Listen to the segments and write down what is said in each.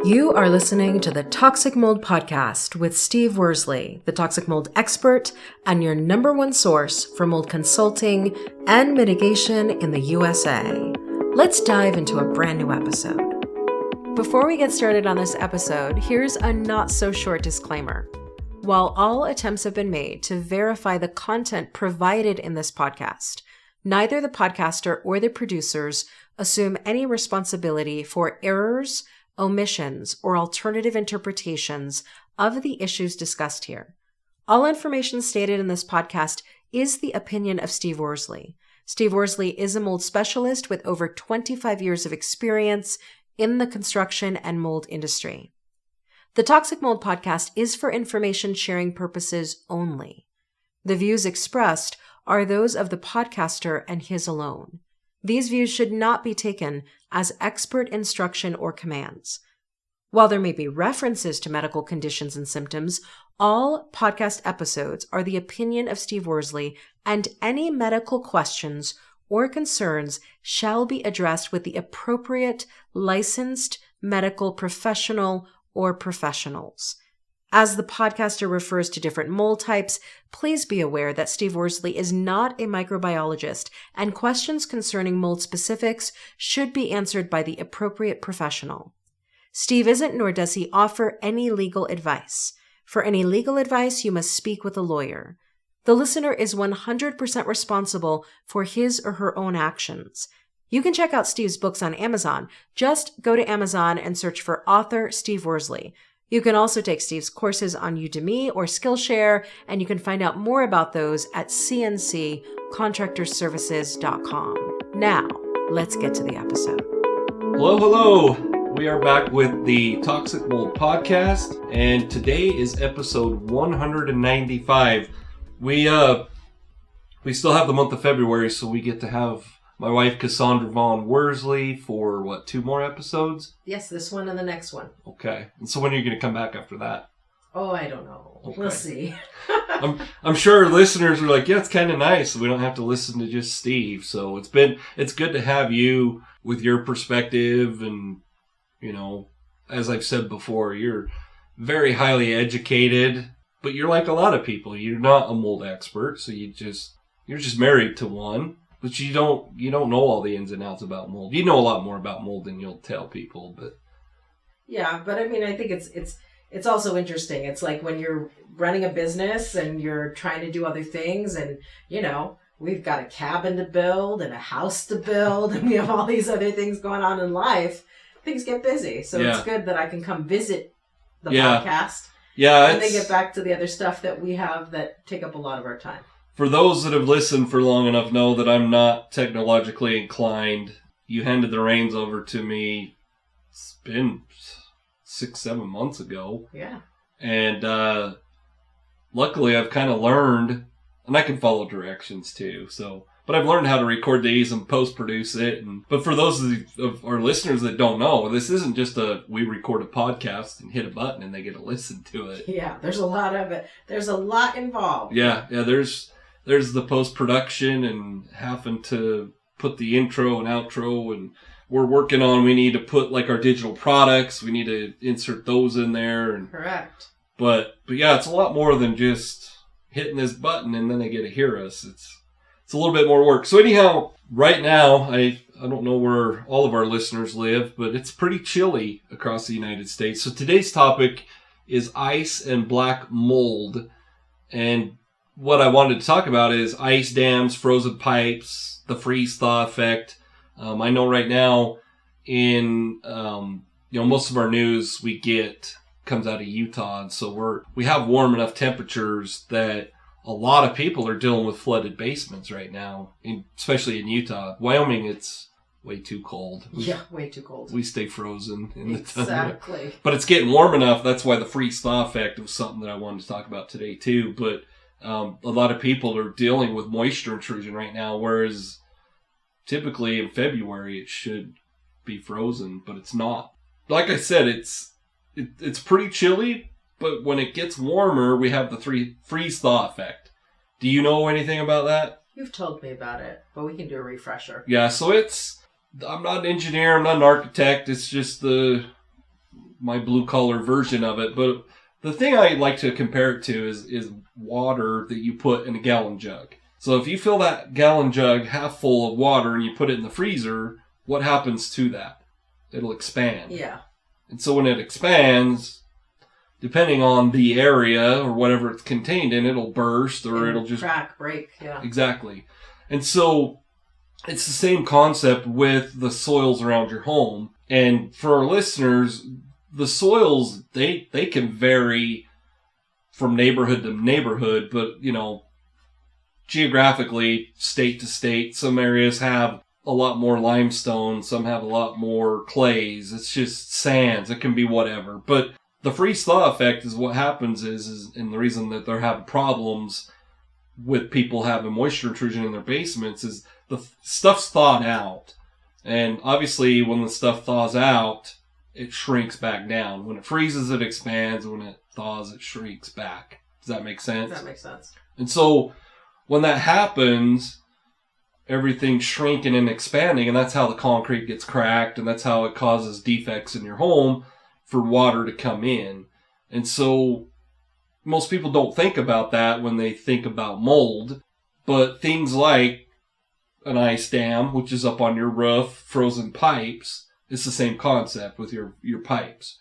You are listening to the Toxic Mold Podcast with Steve Worsley, the toxic mold expert and your number one source for mold consulting and mitigation in the USA. Let's dive into a brand new episode. Before we get started on this episode, here's a not so short disclaimer. While all attempts have been made to verify the content provided in this podcast, neither the podcaster or the producers assume any responsibility for errors, omissions, or alternative interpretations of the issues discussed here. All information stated in this podcast is the opinion of Steve Worsley. Steve Worsley is a mold specialist with over 25 years of experience in the construction and mold industry. The Toxic Mold Podcast is for information sharing purposes only. The views expressed are those of the podcaster and his alone. These views should not be taken as expert instruction or commands. While there may be references to medical conditions and symptoms, all podcast episodes are the opinion of Steve Worsley, and any medical questions or concerns shall be addressed with the appropriate licensed medical professional or professionals. As the podcaster refers to different mold types, please be aware that Steve Worsley is not a microbiologist, and questions concerning mold specifics should be answered by the appropriate professional. Steve isn't, nor does he offer any legal advice. For any legal advice, you must speak with a lawyer. The listener is 100% responsible for his or her own actions. You can check out Steve's books on Amazon. Just go to Amazon and search for author Steve Worsley. You can also take Steve's courses on Udemy or Skillshare, and you can find out more about those at cnccontractorservices.com. Now, let's get to the episode. Hello. We are back with the Toxic Mold Podcast, and today is episode 195. We still have the month of February, so we get to have my wife, Kassandra Von Worsley, for, 2 more episodes? Yes, this one and the next one. Okay. And so when are you going to come back after that? Oh, I don't know. Okay. We'll see. I'm sure listeners are like, yeah, it's kind of nice. We don't have to listen to just Steve. So it's good to have you with your perspective. And, as I've said before, you're very highly educated, but you're like a lot of people. You're not a mold expert. So you're just married to one. But you don't know all the ins and outs about mold. You know a lot more about mold than you'll tell people, but yeah. But I mean, I think it's also interesting. It's like when you're running a business and you're trying to do other things, and we've got a cabin to build and a house to build, and we have all these other things going on in life. Things get busy, so It's good that I can come visit the podcast. Yeah, and then get back to the other stuff that we have that take up a lot of our time. For those that have listened for long enough know that I'm not technologically inclined. You handed the reins over to me, it's been 6-7 months ago. Yeah. And luckily I've kind of learned, and I can follow directions too, but I've learned how to record these and post-produce it. But for those of our listeners that don't know, this isn't just we record a podcast and hit a button and they get to listen to it. Yeah, there's a lot of it. There's a lot involved. Yeah, there's the post-production and having to put the intro and outro, and we need to put our digital products. We need to insert those in there. Correct. But yeah, it's a lot more than just hitting this button and then they get to hear us. It's a little bit more work. So anyhow, right now, I don't know where all of our listeners live, but it's pretty chilly across the United States. So today's topic is ice and black mold. And what I wanted to talk about is ice dams, frozen pipes, the freeze-thaw effect. I know right now in, most of our news we get comes out of Utah. And so we have warm enough temperatures that a lot of people are dealing with flooded basements right now, especially in Utah. Wyoming, it's way too cold. Yeah, way too cold. We stay frozen in the tundra. Exactly. But it's getting warm enough. That's why the freeze-thaw effect was something that I wanted to talk about today too. But a lot of people are dealing with moisture intrusion right now, whereas typically in February it should be frozen, but it's not. Like I said, it's pretty chilly, but when it gets warmer, we have the freeze-thaw effect. Do you know anything about that? You've told me about it, but we can do a refresher. Yeah, so I'm not an engineer, I'm not an architect, it's just the my blue collar version of it. But the thing I like to compare it to is water that you put in a gallon jug. So if you fill that gallon jug half full of water and you put it in the freezer, what happens to that? It'll expand. Yeah. And so when it expands, depending on the area or whatever it's contained in, it'll burst or it'll just crack, break. Yeah. Exactly. And so it's the same concept with the soils around your home. And for our listeners, the soils, they can vary from neighborhood to neighborhood, but, geographically, state to state, some areas have a lot more limestone, some have a lot more clays. It's just sands. It can be whatever. But the freeze-thaw effect is what happens and the reason that they're having problems with people having moisture intrusion in their basements is the stuff's thawed out. And obviously, when the stuff thaws out, it shrinks back down. When it freezes, it expands. When it thaws, it shrinks back. Does that make sense? That makes sense. And so when that happens, everything's shrinking and expanding, and that's how the concrete gets cracked, and that's how it causes defects in your home for water to come in. And so most people don't think about that when they think about mold, but things like an ice dam, which is up on your roof, frozen pipes, it's the same concept with your pipes.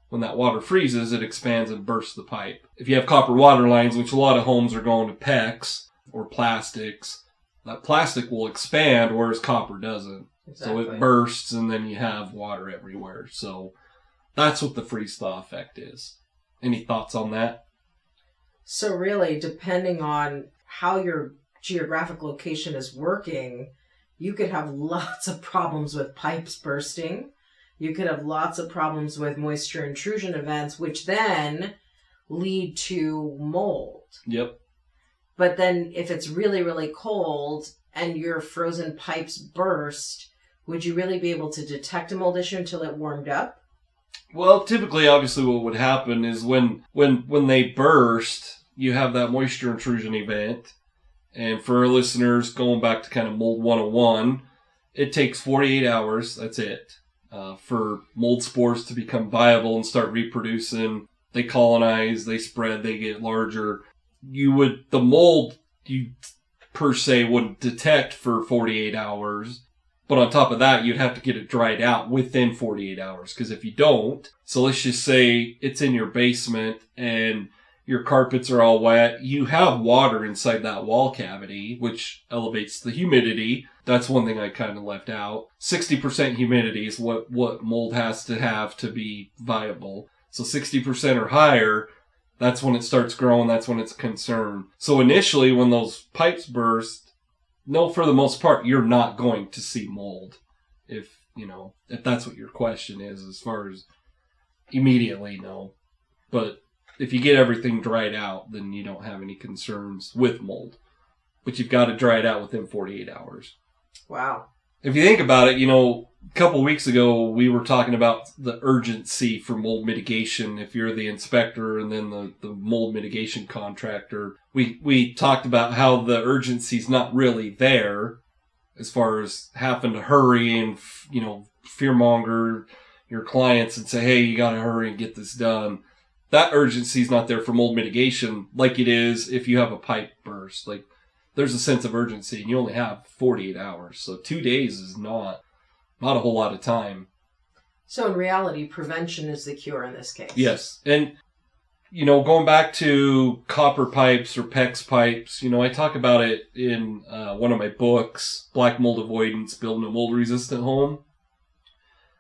When that water freezes, it expands and bursts the pipe. If you have copper water lines, which a lot of homes are going to PEX or plastics, that plastic will expand, whereas copper doesn't. Exactly. So it bursts, and then you have water everywhere. So that's what the freeze-thaw effect is. Any thoughts on that? So really, depending on how your geographic location is working, you could have lots of problems with pipes bursting. You could have lots of problems with moisture intrusion events, which then lead to mold. Yep. But then if it's really, really cold and your frozen pipes burst, would you really be able to detect a mold issue until it warmed up? Well, typically, obviously, what would happen is when they burst, you have that moisture intrusion event. And for our listeners, going back to kind of mold 101, it takes 48 hours, that's it, for mold spores to become viable and start reproducing. They colonize, they spread, they get larger. The mold, you per se wouldn't detect for 48 hours. But on top of that, you'd have to get it dried out within 48 hours. Because if you don't, so let's just say it's in your basement and your carpets are all wet, you have water inside that wall cavity, which elevates the humidity. That's one thing I kind of left out. 60% humidity is what mold has to have to be viable. So 60% or higher, that's when it starts growing, that's when it's a concern. So initially, when those pipes burst, no, for the most part, you're not going to see mold. If that's what your question is, as far as immediately, no. But if you get everything dried out, then you don't have any concerns with mold. But you've got to dry it out within 48 hours. Wow. If you think about it, a couple weeks ago, we were talking about the urgency for mold mitigation. If you're the inspector and then the mold mitigation contractor, we talked about how the urgency's not really there as far as having to hurry and, fearmonger your clients and say, hey, you got to hurry and get this done. That urgency's not there for mold mitigation like it is if you have a pipe burst. Like, there's a sense of urgency, and you only have 48 hours. So 2 days is not a whole lot of time. So in reality, prevention is the cure in this case. Yes. And, going back to copper pipes or PEX pipes, I talk about it in one of my books, Black Mold Avoidance, Building a Mold-Resistant Home.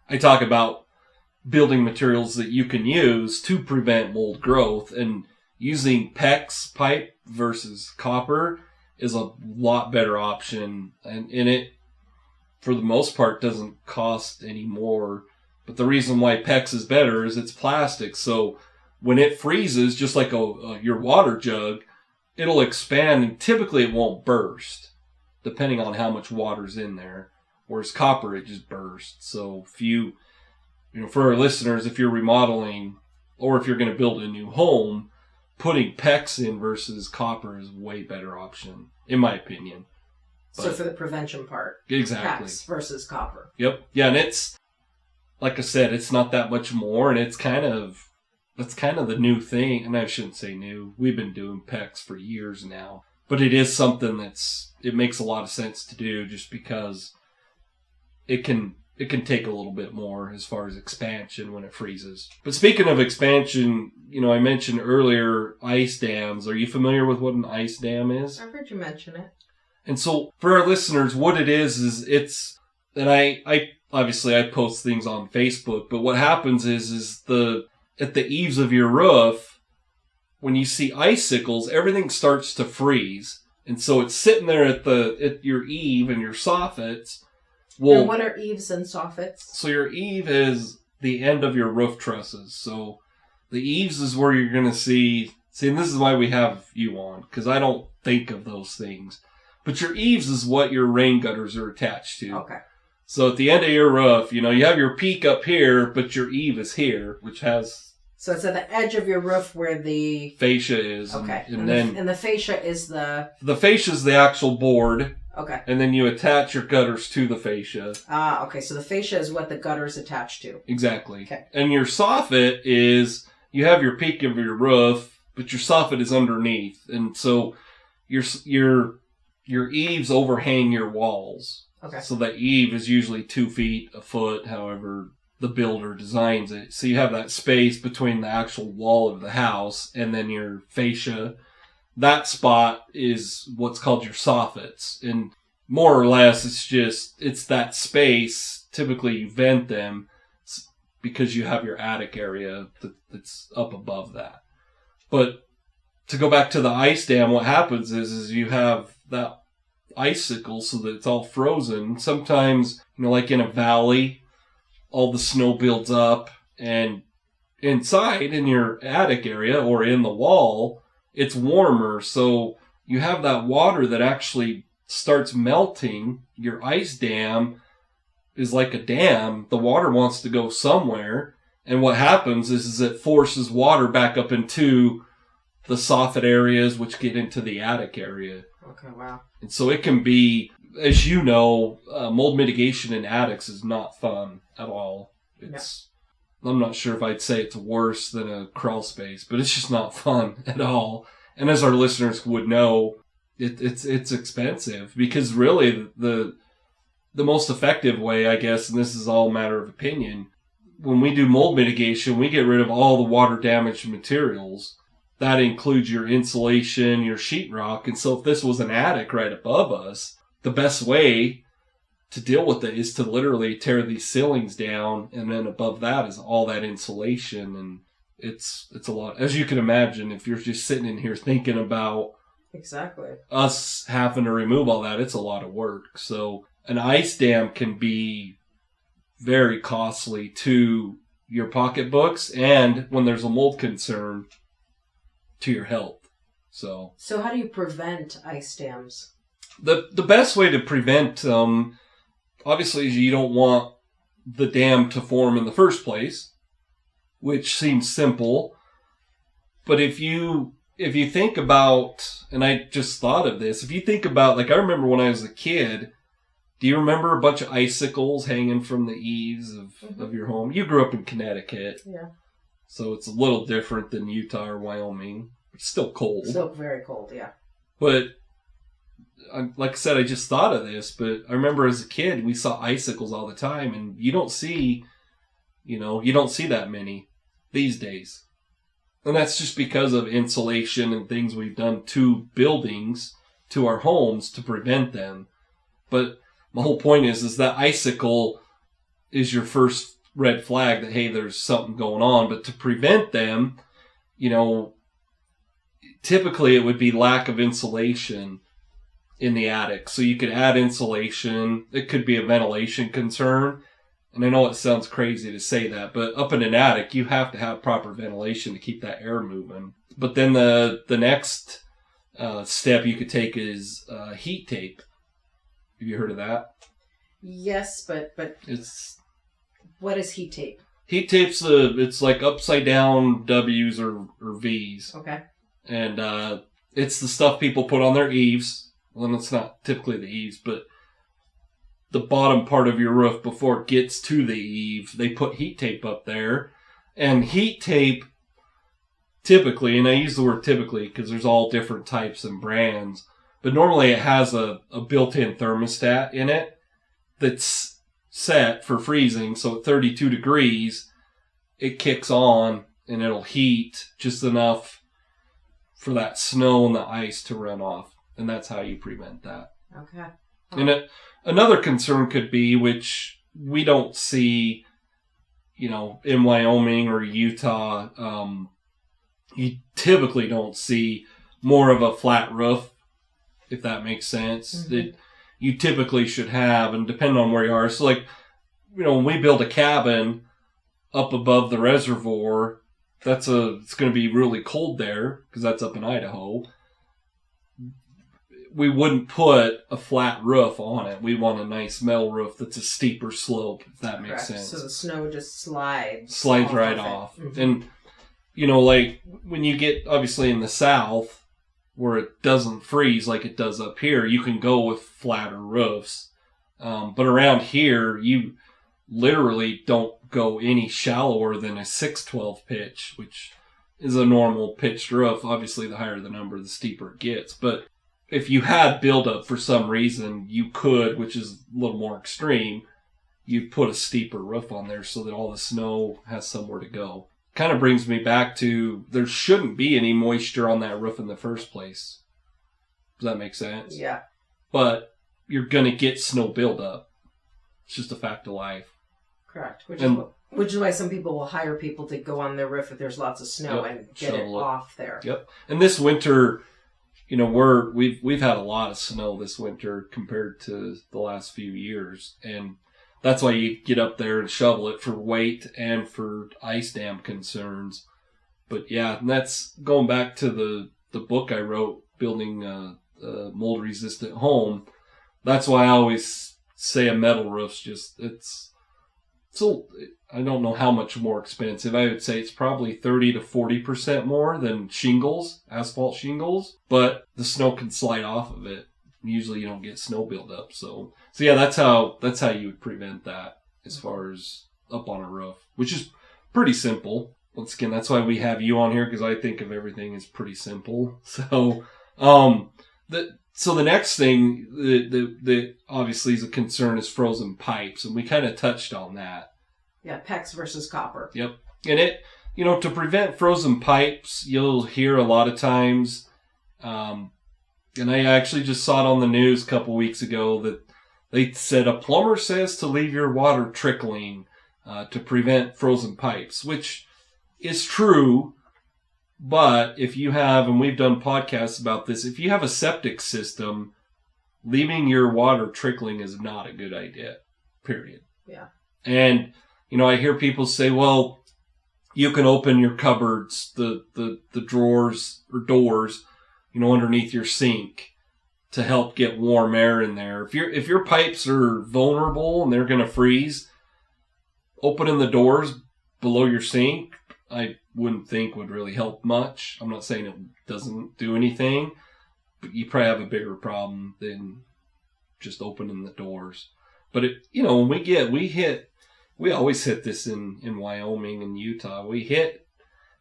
I talk about building materials that you can use to prevent mold growth, and using PEX pipe versus copper is a lot better option, and it, for the most part, doesn't cost any more. But the reason why PEX is better is it's plastic, so when it freezes, just like your water jug, it'll expand, and typically it won't burst, depending on how much water's in there. Whereas copper, it just bursts. So if you, for our listeners, if you're remodeling or if you're going to build a new home, putting PEX in versus copper is a way better option, in my opinion. So for the prevention part. Exactly. PEX versus copper. Yep. Yeah, and it's like I said, it's not that much more, and that's kind of the new thing. And I shouldn't say new. We've been doing PEX for years now. But it is something it makes a lot of sense to do just because it can take a little bit more as far as expansion when it freezes. But speaking of expansion, I mentioned earlier ice dams. Are you familiar with what an ice dam is? I've heard you mention it. And so for our listeners, what it is it's, and I obviously I post things on Facebook, but what happens is at the eaves of your roof, when you see icicles, everything starts to freeze. And so it's sitting there at your eave and your soffits. Well, and what are eaves and soffits? So your eave is the end of your roof trusses. So the eaves is where you're going to see, and this is why we have you on, because I don't think of those things. But your eaves is what your rain gutters are attached to. Okay. So at the end of your roof, you have your peak up here, but your eave is here, which has... So it's at the edge of your roof where the... fascia is. Okay. And then the fascia is the... The fascia is the actual board. Okay. And then you attach your gutters to the fascia. Ah, okay. So the fascia is what the gutter is attached to. Exactly. Okay. And your soffit is, you have your peak of your roof, but your soffit is underneath. And so your eaves overhang your walls. Okay. So that eave is usually 2 feet, a foot, however the builder designs it. So you have that space between the actual wall of the house and then your fascia. That spot is what's called your soffits. And more or less, it's that space. Typically you vent them because you have your attic area that's up above that. But to go back to the ice dam, what happens is you have that icicle so that it's all frozen. Sometimes, like in a valley, all the snow builds up, and inside in your attic area or in the wall, it's warmer. So you have that water that actually starts melting. Your ice dam is like a dam. The water wants to go somewhere. And what happens is it forces water back up into the soffit areas, which get into the attic area. Okay, wow. And so it can be, as you know, mold mitigation in attics is not fun at all. I'm not sure if I'd say it's worse than a crawl space, but it's just not fun at all. And as our listeners would know, it's expensive because really the most effective way, I guess, and this is all a matter of opinion, when we do mold mitigation, we get rid of all the water damaged materials. That includes your insulation, your sheetrock. And so if this was an attic right above us, the best way to deal with it is to literally tear these ceilings down. And then above that is all that insulation. And it's a lot. As you can imagine, if you're just sitting in here thinking about exactly us having to remove all that, it's a lot of work. So an ice dam can be very costly to your pocketbooks. And when there's a mold concern, to your health. So how do you prevent ice dams? The best way to prevent them, obviously, is you don't want the dam to form in the first place, which seems simple. But if you think about, and I just thought of this, if you think about, like I remember when I was a kid, do you remember a bunch of icicles hanging from the eaves of your home? You grew up in Connecticut. Yeah. So it's a little different than Utah or Wyoming. It's still cold. Still very cold, yeah. But, like I said, I just thought of this, but I remember as a kid, we saw icicles all the time, and you don't see that many these days. And that's just because of insulation and things we've done to buildings, to our homes, to prevent them. But my whole point is that icicle is your first red flag that, hey, there's something going on. But to prevent them, typically it would be lack of insulation in the attic. So you could add insulation. It could be a ventilation concern. And I know it sounds crazy to say that, but up in an attic, you have to have proper ventilation to keep that air moving. But then the next step you could take is heat tape. Have you heard of that? Yes, but what is heat tape? Heat tape's it's like upside down W's or V's. Okay. And it's the stuff people put on their eaves. Well, it's not typically the eaves, but the bottom part of your roof before it gets to the eave. They put heat tape up there. And heat tape, typically, and I use the word typically because there's all different types and brands, but normally it has a built-in thermostat in it that's set for freezing. So at 32 degrees, it kicks on and it'll heat just enough for that snow and the ice to run off. And that's how you prevent that. Okay. And another concern could be, which we don't see, in Wyoming or Utah, you typically don't see more of a flat roof, if that makes sense. Mm-hmm. That you typically should have, and depending on where you are. So, when we build a cabin up above the reservoir, it's going to be really cold there because that's up in Idaho. We wouldn't put a flat roof on it. We want a nice metal roof that's a steeper slope, if that makes sense. So the snow just slides right off. Mm-hmm. And, when you get, obviously, in the south, where it doesn't freeze like it does up here, you can go with flatter roofs. But around here, you literally don't go any shallower than a 6/12 pitch, which is a normal pitched roof. Obviously, the higher the number, the steeper it gets. But if you had buildup for some reason, you could, which is a little more extreme, you put a steeper roof on there so that all the snow has somewhere to go. Kind of brings me back to there shouldn't be any moisture on that roof in the first place. Does that make sense? Yeah. But you're going to get snow buildup. It's just a fact of life. Correct. Which is why some people will hire people to go on their roof if there's lots of snow and get it off there. Yep. And this winter, we've had a lot of snow this winter compared to the last few years, and that's why you get up there and shovel it for weight and for ice dam concerns. But yeah, and that's going back to the book I wrote, Building a Mold Resistant Home. That's why I always say a metal roof's I don't know how much more expensive. I would say it's probably 30 to 40% more than shingles, asphalt shingles, but the snow can slide off of it. Usually you don't get snow buildup. So yeah, that's how you would prevent that as far as up on a roof, which is pretty simple. Once again, that's why we have you on here, because I think of everything as pretty simple. So, the next thing that obviously is a concern is frozen pipes, and we kind of touched on that. Yeah, PEX versus copper. Yep. And to prevent frozen pipes, you'll hear a lot of times, and I actually just saw it on the news a couple weeks ago that they said a plumber says to leave your water trickling to prevent frozen pipes, which is true. But if you have, and we've done podcasts about this, if you have a septic system, leaving your water trickling is not a good idea, period. Yeah. And, I hear people say, well, you can open your cupboards, the drawers or doors, underneath your sink to help get warm air in there. If your pipes are vulnerable and they're going to freeze, opening the doors below your sink, I wouldn't think would really help much. I'm not saying it doesn't do anything, but you probably have a bigger problem than just opening the doors. But when we always hit this in Wyoming and Utah.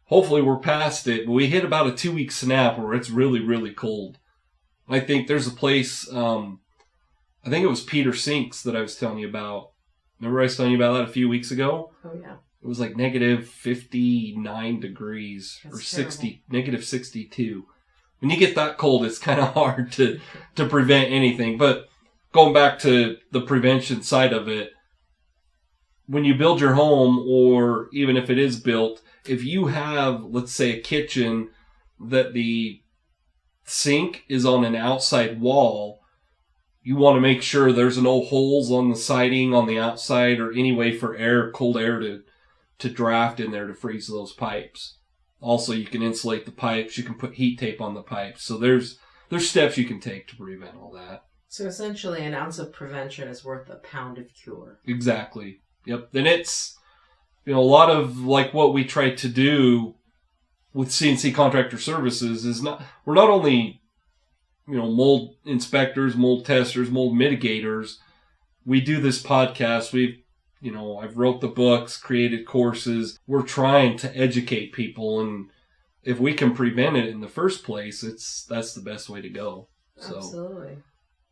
Hopefully we're past it, but we hit about a 2-week snap where it's really, really cold. I think there's a place, I think it was Peter Sinks that I was telling you about. Remember I was telling you about that a few weeks ago? Oh, yeah. It was like negative 59 degrees. That's or 60, terrible. negative 62. When you get that cold, it's kind of hard to prevent anything. But going back to the prevention side of it, when you build your home, or even if it is built, if you have, let's say, a kitchen that the sink is on an outside wall, you want to make sure there's no holes on the siding on the outside or any way for cold air to draft in there to freeze those pipes. Also, you can insulate the pipes. You can put heat tape on the pipes. So there's steps you can take to prevent all that. So essentially, an ounce of prevention is worth a pound of cure. Exactly. Yep. Then it's, a lot of like what we try to do with CNC Contractor Services is we're not only, mold inspectors, mold testers, mold mitigators. we do this podcast. I've wrote the books, created courses. We're trying to educate people, and if we can prevent it in the first place, that's the best way to go. So, absolutely.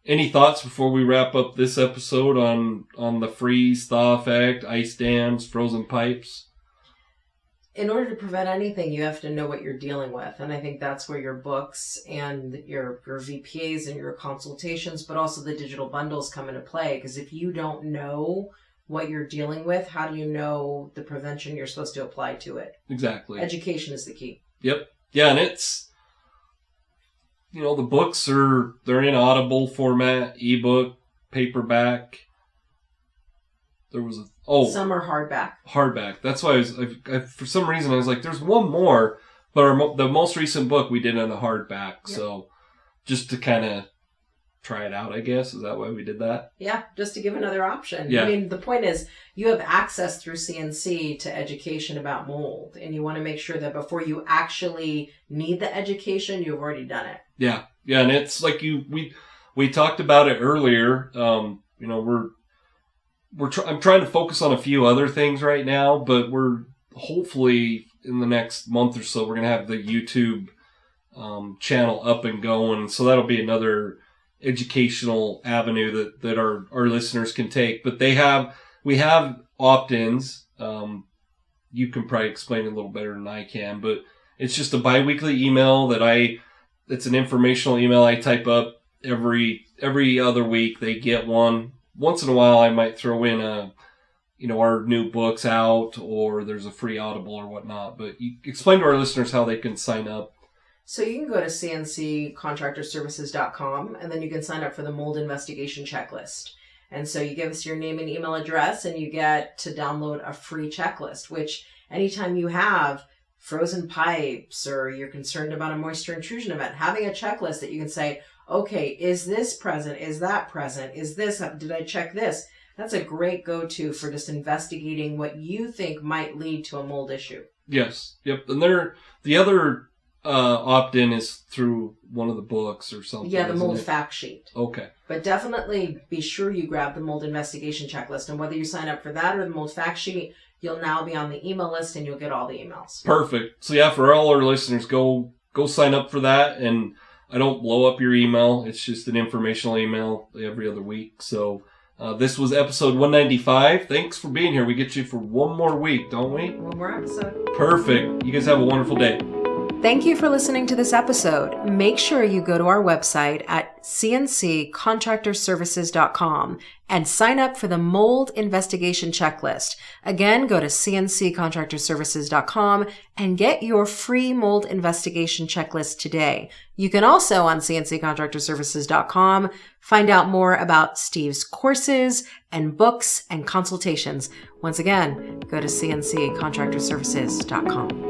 Any thoughts before we wrap up this episode on the freeze-thaw effect, ice dams, frozen pipes? In order to prevent anything, you have to know what you're dealing with. And I think that's where your books and your VPAs and your consultations, but also the digital bundles come into play. Because if you don't know what you're dealing with, how do you know the prevention you're supposed to apply to it? Exactly. Education is the key. Yep. Yeah, and it's, the books they're in Audible format, ebook, paperback. There was some are hardback. Hardback. That's why I for some reason I was like, there's one more, but the most recent book we did on a hardback. Yep. So just to kind of try it out, I guess. Is that why we did that? Yeah, just to give another option. Yeah. I mean, the point is you have access through CNC to education about mold, and you want to make sure that before you actually need the education, you've already done it. Yeah. Yeah, and it's like we talked about it earlier. I'm trying to focus on a few other things right now, but we're hopefully in the next month or so, we're going to have the YouTube channel up and going. So that'll be another educational avenue that our listeners can take. But we have opt-ins. You can probably explain it a little better than I can, but it's just a bi-weekly email it's an informational email I type up every other week. They get one. Once in a while, I might throw in our new books out, or there's a free Audible or whatnot. But you explain to our listeners how they can sign up. So you can go to cnccontractorservices.com, and then you can sign up for the mold investigation checklist. And so you give us your name and email address, and you get to download a free checklist, which anytime you have frozen pipes or you're concerned about a moisture intrusion event, having a checklist that you can say, okay, is this present? Is that present? Did I check this? That's a great go-to for just investigating what you think might lead to a mold issue. Yes. Yep. And the other opt-in is through one of the books or something. Yeah, the mold fact sheet. Okay. But definitely be sure you grab the mold investigation checklist. And whether you sign up for that or the mold fact sheet, you'll now be on the email list and you'll get all the emails. Perfect. So yeah, for all our listeners, go sign up for that. And I don't blow up your email. It's just an informational email every other week. So this was episode 195. Thanks for being here. We get you for one more week, don't we? One more episode. Perfect. You guys have a wonderful day. Thank you for listening to this episode. Make sure you go to our website at cnccontractorservices.com and sign up for the mold investigation checklist. Again, go to cnccontractorservices.com and get your free mold investigation checklist today. You can also on cnccontractorservices.com find out more about Steve's courses and books and consultations. Once again, go to cnccontractorservices.com.